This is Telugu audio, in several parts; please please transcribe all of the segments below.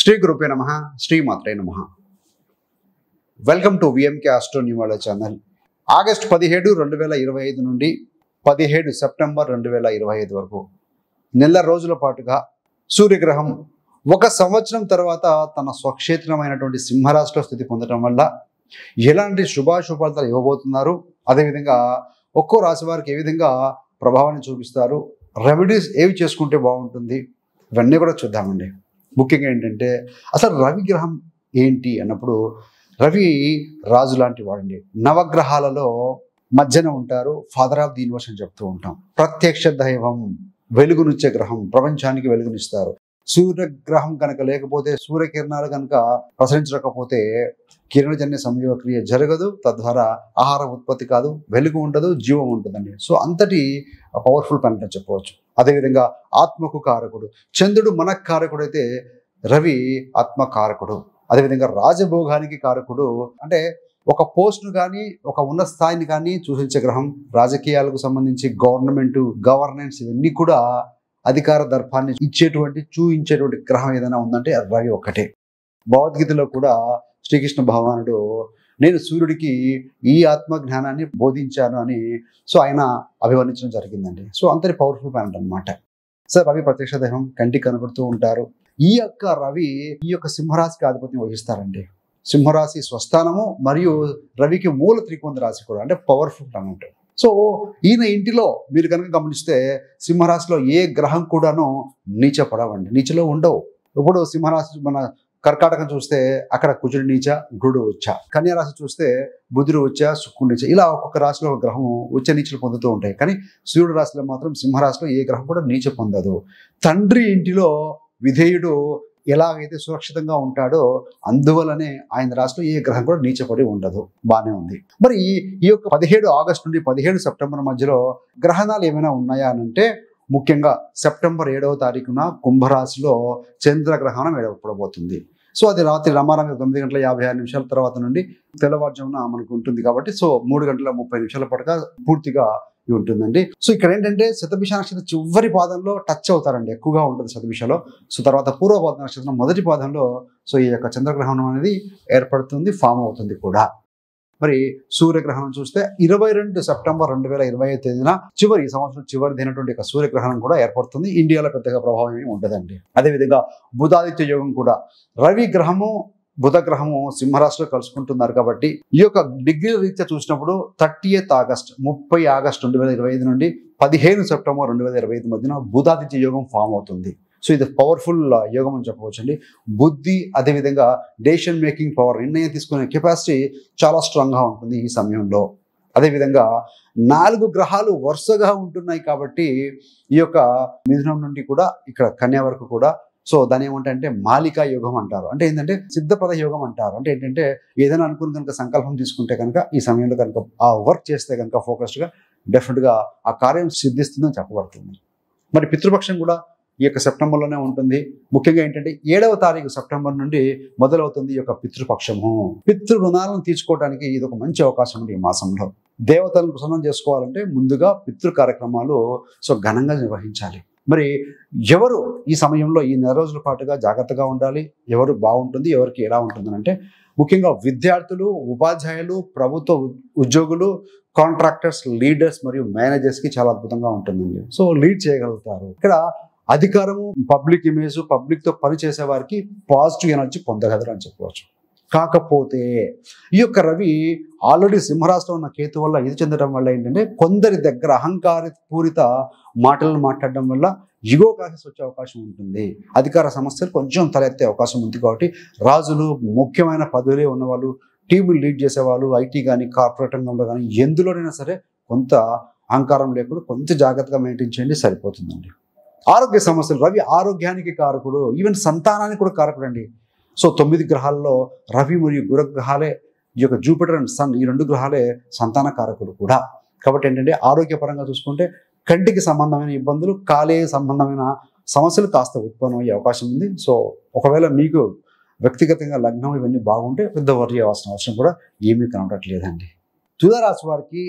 శ్రీ గురుపే నమః, శ్రీమాత్రే నమః. Welcome to VMK astro numerology channel. August 17, 2025 నుండి 17 సెప్టెంబర్ 2025 వరకు నెల రోజుల పాటుగా సూర్యగ్రహం ఒక సంవత్సరం తర్వాత తన స్వక్షేత్రమైనటువంటి సింహరాశిలో స్థితి పొందడం వల్ల ఎలాంటి శుభాశుభాలు ఇవ్వబోతున్నారు, అదేవిధంగా ఒక్కో రాశి వారికి ఏ విధంగా ప్రభావాన్ని చూపిస్తారు, రెమెడీస్ ఏవి చేసుకుంటే బాగుంటుంది, ఇవన్నీ కూడా చూద్దామండి. ముఖ్యంగా ఏంటంటే అసలు రవి గ్రహం ఏంటి అన్నప్పుడు, రవి రాజు లాంటి వాడండి. నవగ్రహాలలో మధ్యన ఉంటారు, ఫాదర్ ఆఫ్ ది యూనివర్స్ అని చెప్తూ ఉంటాం. ప్రత్యక్ష దైవం, వెలుగునిచ్చే గ్రహం, ప్రపంచానికి వెలుగునిస్తారు. సూర్యగ్రహం కనుక లేకపోతే, సూర్యకిరణాలు కనుక ప్రసరించకపోతే కిరణజన్య సంయోగ క్రియ జరగదు, తద్వారా ఆహార ఉత్పత్తి కాదు, వెలుగు ఉండదు, జీవం ఉంటుందండి. సో అంతటి పవర్ఫుల్ ప్లానెట్ అని చెప్పవచ్చు. అదేవిధంగా ఆత్మకు కారకుడు చంద్రుడు, మనఃకారకుడు అయితే రవి ఆత్మకారకుడు. అదేవిధంగా రాజభోగానికి కారకుడు, అంటే ఒక పోస్ట్ను కానీ ఒక ఉన్నత స్థాయిని కానీ సూచించే గ్రహం. రాజకీయాలకు సంబంధించి గవర్నెన్స్ ఇవన్నీ కూడా అధికార దర్పాన్ని చూయించేటువంటి గ్రహం ఏదైనా ఉందంటే రవి ఒక్కటే. భగవద్గీతలో కూడా శ్రీకృష్ణ భగవానుడు నేను సూర్యుడికి ఈ ఆత్మ జ్ఞానాన్ని బోధించాను అని ఆయన అభివర్ణించడం జరిగిందండి. సో అంతటి పవర్ఫుల్ ప్లానెట్ అనమాట. సార్ రవి ప్రత్యక్ష దైవం, కంటికి కనబడుతూ ఉంటారు. ఈ యొక్క సింహరాశికి ఆధిపత్యం వహిస్తారండి. సింహరాశి స్వస్థానము మరియు రవికి మూల త్రికోణ రాశి కూడా, అంటే పవర్ఫుల్ ప్లానెట్. సో ఈయన ఇంటిలో మీరు కనుక గమనిస్తే సింహరాశిలో ఏ గ్రహం కూడాను నీచపడవండి, నీచలో ఉండవు. ఇప్పుడు సింహరాశి మన కర్కాటకం చూస్తే అక్కడ కుజుడు నీచ, గురుడు ఉచ్చ. కన్యా రాశి చూస్తే బుధుడు ఉచ్చ, శుక్రుడు నీచ. ఇలా ఒక్కొక్క రాశిలో ఒక గ్రహం ఉచ్చ నీచలు పొందుతూ ఉంటాయి. కానీ సూర్యుడు రాశిలో మాత్రం, సింహరాశిలో ఏ గ్రహం కూడా నీచ పొందదు. తండ్రి ఇంటిలో విధేయుడు ఎలాగైతే సురక్షితంగా ఉంటాడో అందువలనే ఆయన రాశిలో ఏ గ్రహం కూడా నీచపడి ఉండదు. బాగానే ఉంది. మరి ఈ యొక్క 17 ఆగస్టు నుండి 17 సెప్టెంబర్ మధ్యలో గ్రహణాలు ఏమైనా ఉన్నాయా అని అంటే, ముఖ్యంగా సెప్టెంబర్ 7వ తారీఖున కుంభరాశిలో చంద్రగ్రహణం ఏర్పడబోతుంది. సో అది రాత్రి రమారంగా 9:56 తర్వాత నుండి తెల్లవారుజామున మనకు ఉంటుంది కాబట్టి, సో 3:30 పాటుగా పూర్తిగా ఉంటుందండి. సో ఇక్కడ ఏంటంటే శతభిష నక్షత్రం చివరి పాదంలో టచ్ అవుతారండి, ఎక్కువగా ఉంటుంది శతభిషలో. సో తర్వాత పూర్వపాద నక్షత్రం మొదటి పాదంలో ఈ యొక్క చంద్రగ్రహణం అనేది ఏర్పడుతుంది, ఫామ్ అవుతుంది కూడా. మరి సూర్యగ్రహణం చూస్తే 22 సెప్టెంబర్ 2025 తేదీన ఈ సంవత్సరం చివరిదైనటువంటి సూర్యగ్రహణం కూడా ఏర్పడుతుంది. ఇండియాలో పెద్దగా ప్రభావం ఏమి ఉండదండి. అదేవిధంగా బుధాదిత్య యోగం కూడా, రవి గ్రహము బుధ గ్రహము సింహరాశిలో కలుసుకుంటున్నారు కాబట్టి ఈ యొక్క డిగ్రీ రీత్యా చూసినప్పుడు 30 ఆగస్ట్ 2025 నుండి 15 సెప్టెంబర్ 2025 మధ్యన బుధాదిత్య యోగం ఫామ్ అవుతుంది. సో ఇది పవర్ఫుల్ యోగం అని చెప్పవచ్చు అండి. బుద్ధి, అదేవిధంగా డెసిషన్ మేకింగ్ పవర్, నిర్ణయం తీసుకునే కెపాసిటీ చాలా స్ట్రాంగ్గా ఉంటుంది ఈ సమయంలో. అదేవిధంగా 4 గ్రహాలు వరుసగా ఉంటున్నాయి కాబట్టి ఈ యొక్క మిథునం నుండి కూడా ఇక్కడ కన్యా వరకు కూడా, సో దాని ఏమంటే మాలికా యోగం అంటారు. అంటే ఏంటంటే సిద్ధప్రద యోగం అంటారు. అంటే ఏంటంటే ఏదైనా అనుకుని కనుక సంకల్పం తీసుకుంటే కనుక ఈ సమయంలో కనుక ఆ వర్క్ చేస్తే కనుక ఫోకస్డ్గా డెఫినెట్గా ఆ కార్యం సిద్ధిస్తుందని చెప్పబడుతుంది. మరి పితృపక్షం కూడా ఈ యొక్క సెప్టెంబర్లోనే ఉంటుంది. ముఖ్యంగా ఏంటంటే 7వ తారీఖు సెప్టెంబర్ నుండి మొదలవుతుంది ఈ యొక్క పితృపక్షము. పితృ రుణాలను తీర్చుకోవడానికి ఇది ఒక మంచి అవకాశం ఉంది. ఈ మాసంలో దేవతలను ప్రసన్నం చేసుకోవాలంటే ముందుగా పితృ కార్యక్రమాలు ఘనంగా నిర్వహించాలి. మరి ఎవరు ఈ సమయంలో ఈ నెల రోజుల పాటుగా జాగ్రత్తగా ఉండాలి, ఎవరు బాగుంటుంది, ఎవరికి ఎలా ఉంటుంది అంటే, ముఖ్యంగా విద్యార్థులు, ఉపాధ్యాయులు, ప్రభుత్వ ఉద్యోగులు, కాంట్రాక్టర్స్, లీడర్స్ మరియు మేనేజర్స్కి చాలా అద్భుతంగా ఉంటుందండి. సో లీడ్ చేయగలుగుతారు. ఇక్కడ అధికారము, పబ్లిక్ ఇమేజ్, పబ్లిక్తో పనిచేసే వారికి పాజిటివ్ ఎనర్జీ పొందగలరు అని చెప్పవచ్చు. కాకపోతే ఈ యొక్క రవి ఆల్రెడీ సింహరాశిలో ఉన్న కేతు వల్ల ఇది చెందడం వల్ల ఏంటంటే కొందరి దగ్గర అహంకార పూరిత మాటలను మాట్లాడడం వల్ల ఇగో క్లాసెస్ వచ్చే అవకాశం ఉంటుంది. అధికార సమస్యలు కొంచెం తలెత్తే అవకాశం ఉంది. కాబట్టి రాజులు, ముఖ్యమైన పదవులే ఉన్నవాళ్ళు, టీములు లీడ్ చేసేవాళ్ళు, ఐటీ కానీ కార్పొరేట్ రంగంలో కానీ ఎందులోనైనా సరే కొంత అహంకారం లేకుండా కొంచెం జాగ్రత్తగా మెయింటైన్ చేయండి, సరిపోతుందండి. ఆరోగ్య సమస్యలు, రవి ఆరోగ్యానికి కారకుడు, ఈవెన్ సంతానానికి కూడా కారకుడు అండి. సో 9 గ్రహాల్లో రవి మరియు గురుగ్రహాలే, ఈ యొక్క జూపిటర్ అండ్ సన్, ఈ 2 గ్రహాలే సంతాన కారకుడు కూడా. కాబట్టి ఏంటంటే ఆరోగ్యపరంగా చూసుకుంటే కంటికి సంబంధమైన ఇబ్బందులు, కాలేయ సంబంధమైన సమస్యలు కాస్త ఉత్పన్నమయ్యే అవకాశం ఉంది. సో ఒకవేళ మీకు వ్యక్తిగతంగా లగ్నం ఇవన్నీ బాగుంటే పెద్ద వర్రీ అవ్వాల్సిన అవసరం కూడా ఏమీ కనబడట్లేదండి. తులారాశి వారికి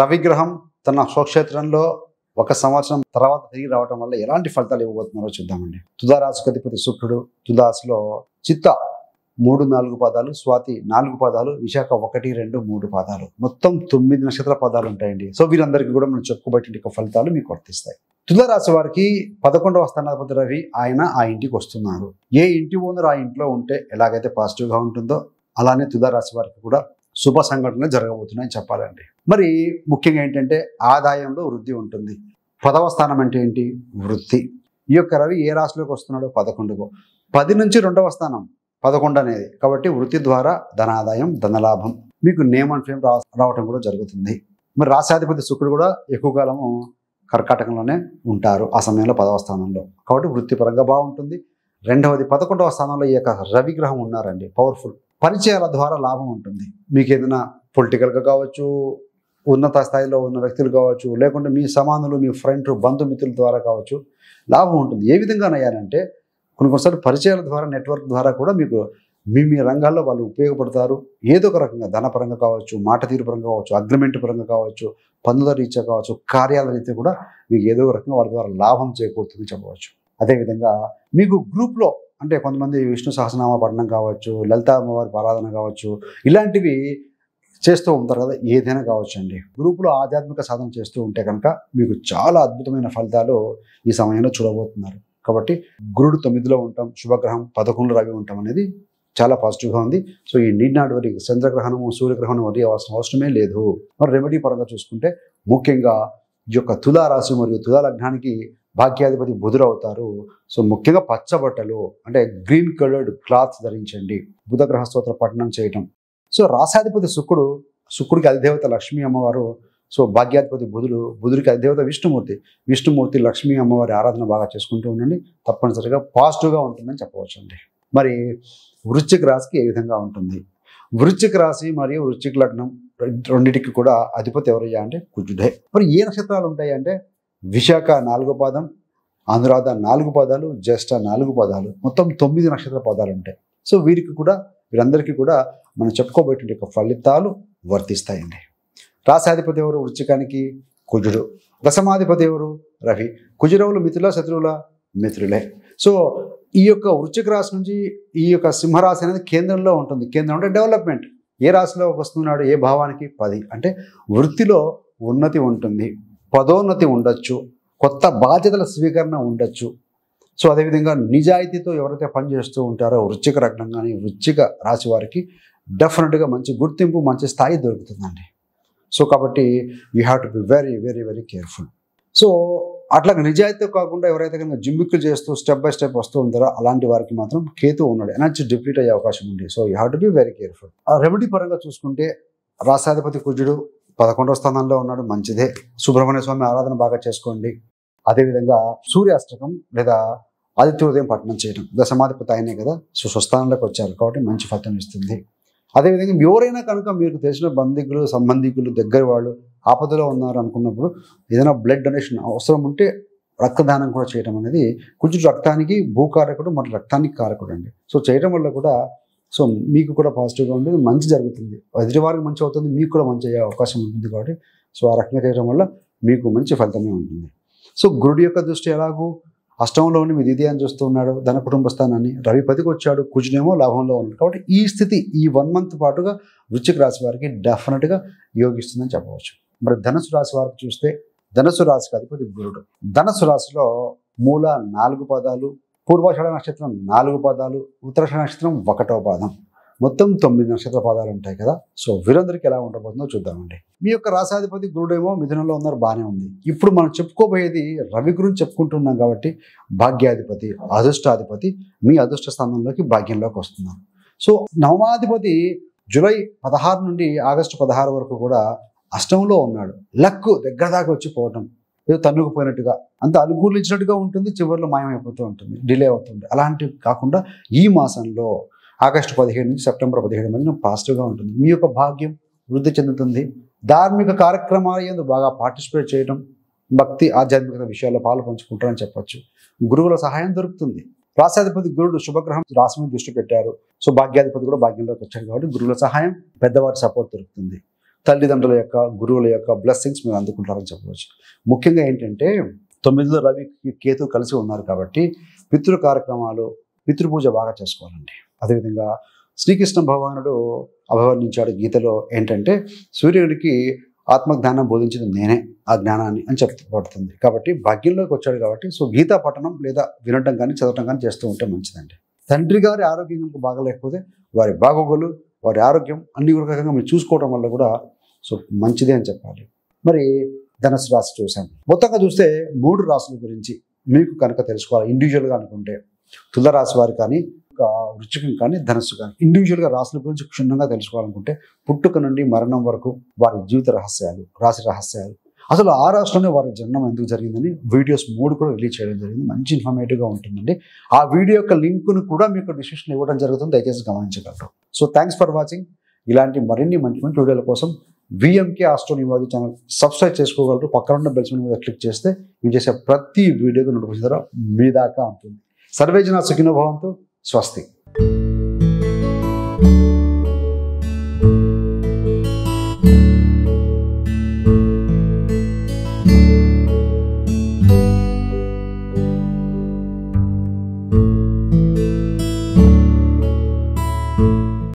రవిగ్రహం తన స్వక్షేత్రంలో ఒక సంవత్సరం తర్వాత తిరిగి రావడం వల్ల ఎలాంటి ఫలితాలు ఇవ్వబోతున్నారో చూద్దామండి. తులారాశికి అధిపతి శుక్రుడు తులారాశిలో చిత్త 3, 4 పాదాలు, స్వాతి 4 పాదాలు, విశాఖ 1, 2, 3 పాదాలు, మొత్తం 9 నక్షత్ర పాదాలు ఉంటాయండి. సో వీరందరికీ కూడా మనం చెప్పుకోబట్టి ఫలితాలు మీకు వర్తిస్తాయి. తులారాశి వారికి 11వ స్థానాధిపతి రవి ఆయన ఆ ఇంటికి వస్తున్నారు. ఏ ఇంటి ఓనర్ ఆ ఇంట్లో ఉంటే ఎలాగైతే పాజిటివ్గా ఉంటుందో అలానే తులారాశి వారికి కూడా శుభ సంఘటనలు జరగబోతున్నాయని చెప్పాలండి. మరి ముఖ్యంగా ఏంటంటే ఆదాయంలో వృద్ధి ఉంటుంది. 10వ స్థానం అంటే ఏంటి? వృత్తి. ఈ యొక్క రవి ఏ రాశిలోకి వస్తున్నాడో 11కు, 10 నుంచి 2వ స్థానం 11 అనేది. కాబట్టి వృత్తి ద్వారా ధనాదాయం, ధనలాభం, మీకు నేమ్ అండ్ ఫేమ్ రావటం కూడా జరుగుతుంది. మరి రాశాధిపతి శుక్రుడు కూడా ఎక్కువ కాలము కర్కాటకంలోనే ఉంటారు ఆ సమయంలో 10వ స్థానంలో. కాబట్టి వృత్తిపరంగా బాగుంటుంది. రెండవది 11వ స్థానంలో ఈ యొక్క రవి గ్రహం ఉన్నారండి, పవర్ఫుల్. పరిచయాల ద్వారా లాభం ఉంటుంది. మీకు ఏదైనా పొలిటికల్గా కావచ్చు, ఉన్నత స్థాయిలో ఉన్న వ్యక్తులు కావచ్చు, లేకుంటే మీ సమానులు, మీ ఫ్రెండ్, బంధుమిత్రుల ద్వారా కావచ్చు, లాభం ఉంటుంది. ఏ విధంగా అయ్యానంటే కొన్నిసార్లు పరిచయాల ద్వారా, నెట్వర్క్ ద్వారా కూడా మీకు మీ రంగాల్లో వాళ్ళు ఉపయోగపడతారు. ఏదో ఒక రకంగా ధనపరంగా కావచ్చు, మాట తీరు పరంగా కావచ్చు, అగ్రిమెంట్ పరంగా కావచ్చు, పనుల రీత్యా కావచ్చు, కార్యాల రీత్యా కూడా మీకు ఏదో ఒక రకంగా వాళ్ళ ద్వారా లాభం చేకూరుతుంది చెప్పవచ్చు. అదేవిధంగా మీకు గ్రూప్లో అంటే కొంతమంది విష్ణు సహస్రనామ పఠనం కావచ్చు, లలిత అమ్మవారి ఆరాధన కావచ్చు, ఇలాంటివి చేస్తూ ఉంటారు కదా, ఏదైనా కావచ్చు అండి. గ్రూపులో ఆధ్యాత్మిక సాధన చేస్తూ ఉంటే కనుక మీకు చాలా అద్భుతమైన ఫలితాలు ఈ సమయంలో చూడబోతున్నారు. కాబట్టి గురుడు 9లో ఉంటాం, శుభగ్రహం 11లో రవి ఉంటాం అనేది చాలా పాజిటివ్గా ఉంది. సో ఈ నీటినాటి వరకు చంద్రగ్రహణము, సూర్యగ్రహణం వరకు అవసరమే లేదు. మరి రెమెడీ పరంగా చూసుకుంటే ముఖ్యంగా ఈ యొక్క తులారాశి మరియు తులా లగ్నానికి భాగ్యాధిపతి బుధుడు అవుతారు. సో ముఖ్యంగా పచ్చబట్టలు అంటే గ్రీన్ కలర్డ్ క్లాత్స్ ధరించండి. బుధగ్రహ స్తోత్ర పఠనం చేయటం. సో రాశాధిపతి శుక్రుడికి అధిదేవత లక్ష్మీ అమ్మవారు. సో భాగ్యాధిపతి బుధుడికి అధిదేవత విష్ణుమూర్తి లక్ష్మీ అమ్మవారి ఆరాధన బాగా చేసుకుంటూ ఉండండి. తప్పనిసరిగా పాజిటివ్గా ఉంటుందని చెప్పవచ్చు అండి. మరి వృశ్చిక రాశికి ఏ విధంగా ఉంటుంది? వృశ్చిక రాశి మరియు వృశ్చిక లగ్నం రెండింటికి కూడా అధిపతి ఎవరయ్యా అంటే కుజుడే. మరి ఏ నక్షత్రాలు ఉంటాయి అంటే విశాఖ 4వ పాదం, అనురాధ 4 పాదాలు, జ్యేష్ఠ 4 పాదాలు, మొత్తం 9 నక్షత్ర పాదాలు ఉంటాయి. సో వీరందరికీ కూడా మనం చెప్పుకోబోయే ఫలితాలు వర్తిస్తాయండి. రాశాధిపతి ఎవరు? వృశ్చికానికి కుజుడు. దశమాధిపతి ఎవరు? రవి. కుజురవులు మిత్రుల, శత్రువుల? మిత్రులే. సో ఈ యొక్క వృశ్చిక రాశి నుంచి ఈ యొక్క సింహరాశి అనేది కేంద్రంలో ఉంటుంది. కేంద్రం అంటే డెవలప్మెంట్. ఏ రాశిలో వస్తున్నాడు? ఏ భావానికి? 10. అంటే వృత్తిలో ఉన్నతి ఉంటుంది, పదోన్నతి ఉండొచ్చు, కొత్త బాధ్యతల స్వీకరణ ఉండొచ్చు. సో అదేవిధంగా నిజాయితీతో ఎవరైతే పనిచేస్తూ ఉంటారో వృశ్చిక లగ్నం కానీ వృశ్చిక రాశి వారికి డెఫినెట్గా మంచి గుర్తింపు, మంచి స్థాయి దొరుకుతుందండి. సో కాబట్టి we have to be very very very careful. So అట్లాగే నిజాయితీ కాకుండా ఎవరైతే కనుక జిమ్మిక్కులు చేస్తూ స్టెప్ బై స్టెప్ వస్తూ ఉంటారో అలాంటి వారికి మాత్రం కేతు ఉన్నాడు, ఎనర్జీ డిప్లీట్ అయ్యే అవకాశం ఉంది. So you have to be very careful. ఆ రెమెడీ పరంగా చూసుకుంటే రాశాధిపతి కుజుడు 11వ స్థానంలో ఉన్నాడు, మంచిదే. సుబ్రహ్మణ్య స్వామి ఆరాధన బాగా చేసుకోండి. అదేవిధంగా సూర్యాష్టకం లేదా ఆదిత్యోదయం పఠనం చేయడం. దశమాధిపతి ఆయనే కదా, సో స్వస్థానంలోకి వచ్చారు కాబట్టి మంచి ఫలితం ఇస్తుంది. అదేవిధంగా ఎవరైనా కనుక మీకు తెలిసిన బంధువులు, సంబంధికులు, దగ్గర వాళ్ళు ఆపదలో ఉన్నారు అనుకున్నప్పుడు ఏదైనా బ్లడ్ డొనేషన్ అవసరం ఉంటే రక్తదానం కూడా చేయడం అనేది కుజుడు రక్తానికి భూకారకుడు మరియు రక్తానికి కారకుడు అండి. సో చేయడం వల్ల కూడా సో మీకు కూడా పాజిటివ్గా ఉంటుంది, మంచి జరుగుతుంది. ఎదుటి వారికి మంచి అవుతుంది, మీకు కూడా మంచి అయ్యే అవకాశం ఉంటుంది. కాబట్టి సో ఆ రకంగా చేయడం వల్ల మీకు మంచి ఫలితమే ఉంటుంది. సో గురుడి యొక్క దృష్టి ఎలాగూ అష్టంలో ఉండి మీ ద్వితీయాన్ని చూస్తూ ఉన్నాడు, ధన కుటుంబ స్థానాన్ని. రవి 10కి వచ్చాడు, కుజుడేమో లాభంలో ఉన్నాడు. కాబట్టి ఈ స్థితి ఈ 1 మంత్ పాటుగా వృశ్చిక రాశి వారికి డెఫినెట్గా యోగిస్తుందని చెప్పవచ్చు. మరి ధనుసు రాశి వారికి చూస్తే ధనుసు రాశికి అధిపతి గురుడు. ధనుసు రాశిలో మూల 4 పాదాలు, పూర్వాషాఢ నక్షత్రం 4 పాదాలు, ఉత్తరాషాఢ నక్షత్రం 1వ పాదం, మొత్తం 9 నక్షత్ర పాదాలు ఉంటాయి కదా. సో వీరందరికీ ఎలా ఉండబోతుందో చూద్దామండి. మీ యొక్క రాశాధిపతి గురుడేమో మిథునంలో ఉన్నారు, బాగానే ఉంది. ఇప్పుడు మనం చెప్పుకోబోయేది రవి గురించి చెప్పుకుంటున్నాం కాబట్టి భాగ్యాధిపతి, అదృష్టాధిపతి మీ అదృష్ట స్థానంలోకి భాగ్యంలోకి వస్తున్నారు. సో నవమాధిపతి జూలై 16 నుండి ఆగస్టు 16 వరకు కూడా అష్టంలో ఉన్నాడు. లక్ దగ్గర దాకా వచ్చిపోవటం, ఏదో తన్నుకుపోయినట్టుగా అంత అనుకూలించినట్టుగా ఉంటుంది, చివరిలో మాయమైపోతూ ఉంటుంది, డిలే అవుతుంది. అలాంటివి కాకుండా ఈ మాసంలో ఆగస్టు 17 నుంచి సెప్టెంబర్ 17 మధ్యన పాజిటివ్గా ఉంటుంది. మీ యొక్క భాగ్యం వృద్ధి చెందుతుంది. ధార్మిక కార్యక్రమాల యందు బాగా పార్టిసిపేట్ చేయడం, భక్తి ఆధ్యాత్మికత విషయాల్లో పాలు పంచుకుంటారని చెప్పొచ్చు. గురువుల సహాయం దొరుకుతుంది. రాశాధిపతి గురుడు శుభగ్రహం రాశి మీద దృష్టి పెట్టారు. సో భాగ్యాధిపతి కూడా భాగ్యంలోకి వచ్చాడు కాబట్టి గురువుల సహాయం, పెద్దవారి సపోర్ట్ దొరుకుతుంది. తల్లిదండ్రుల యొక్క, గురువుల యొక్క బ్లెస్సింగ్స్ మీరు అందుకుంటారని చెప్పవచ్చు. ముఖ్యంగా ఏంటంటే 9లో రవి కేతు కలిసి ఉన్నారు కాబట్టి పితృ కార్యక్రమాలు, పితృపూజ బాగా చేసుకోవాలండి. అదేవిధంగా శ్రీకృష్ణ భగవానుడు అభివర్ణించాడు గీతలో ఏంటంటే, సూర్యుడికి ఆత్మజ్ఞానం బోధించింది నేనే ఆ జ్ఞానాన్ని అని చెప్పబడుతుంది. కాబట్టి భాగ్యంలోకి వచ్చాడు కాబట్టి సో గీతా పఠనం లేదా వినడం కానీ చదవటం కానీ చేస్తూ ఉంటే మంచిదండి. తండ్రి గారి ఆరోగ్యం కనుక బాగలేకపోతే వారి బాగోగులు, వారి ఆరోగ్యం అన్ని రకంగా మీరు చూసుకోవడం వల్ల కూడా సో మంచిదే అని చెప్పాలి. మరి ధనుసు రాశి చూసాం. మొత్తంగా చూస్తే 3 రాశుల గురించి మీకు కనుక తెలుసుకోవాలి ఇండివిజువల్గా అనుకుంటే, తులారాశి వారు కానీ, వృశ్చికం కానీ, ధనుస్సు కానీ ఇండివిజువల్గా రాశుల గురించి క్షుణ్ణంగా తెలుసుకోవాలనుకుంటే పుట్టుక నుండి మరణం వరకు వారి జీవిత రహస్యాలు, రాశి రహస్యాలు, అసలు ఆ రాశిలోనే వారి జన్మం ఎందుకు జరిగిందని వీడియోస్ 3 కూడా రిలీజ్ చేయడం జరిగింది. మంచి ఇన్ఫర్మేటివ్గా ఉంటుందండి. ఆ వీడియో యొక్క లింక్ను కూడా మీకు డిస్క్రిప్షన్ ఇవ్వడం జరుగుతుంది, దయచేసి గమనించగలరు. So thanks for watching. ఇలాంటి మరిన్ని మంచి మంచి వీడియోల కోసం విఎంకే ఆస్ట్రోనిమాలజీ ఛానల్ సబ్స్క్రైబ్ చేసుకోగలరు. పక్కన ఉన్న బెల్ సింబల్ మీద క్లిక్ చేస్తే మేము చేసే ప్రతి వీడియోకి నోటిఫికేషన్ ద్వారా మీ దాకా ఉంటుంది. సర్వే జనా సుఖినో భవంతు. స్వస్తి.